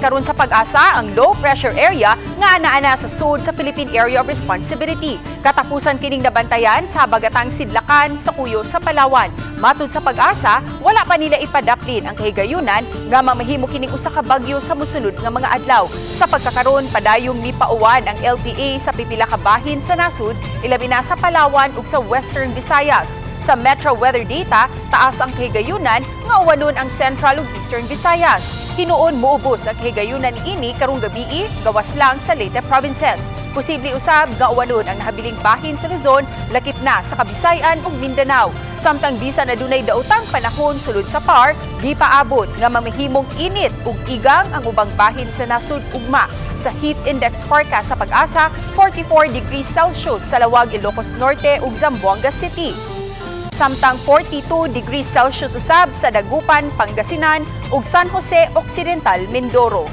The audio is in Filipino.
karon sa pag-asa ang low pressure area nga anaa sa sud sa Philippine Area of Responsibility. Katapusan kining nabantayan sa habagatang sidlakan sa Cuyo sa Palawan. Matud sa pag-asa, wala pa nila ipadaplin ang kahigayunan nga mamahimo kining usa ka bagyo sa mosunod nga mga adlaw. Sa pagkakaron, padayong mipauwan ang LPA sa pipila ka bahin sa nasud, ilabi na sa Palawan ug sa Western Visayas. Sa Metro Weather Data, taas ang kahigayunan nga uwanon ang Central ug Eastern Visayas. Hinuon moubos ang kahigayunan ini karong gabii gawas lang sa Leyte provinces. Posible usab nga uwanon ang nahabiling bahin sa Luzon, lakip na sa Kabisayan ug Mindanao. Samtang bisan adunay daotang panahon sulod sa PAR, di paabot nga mamahimong init ug igang ang ubang bahin sa nasud ugma. Sa heat index forecast sa pag-asa, 44 degrees Celsius sa Lawag, Ilocos Norte ug Zamboanga City. Samtang 42 degrees Celsius usab sa Dagupan, Pangasinan ug San Jose Occidental, Mindoro.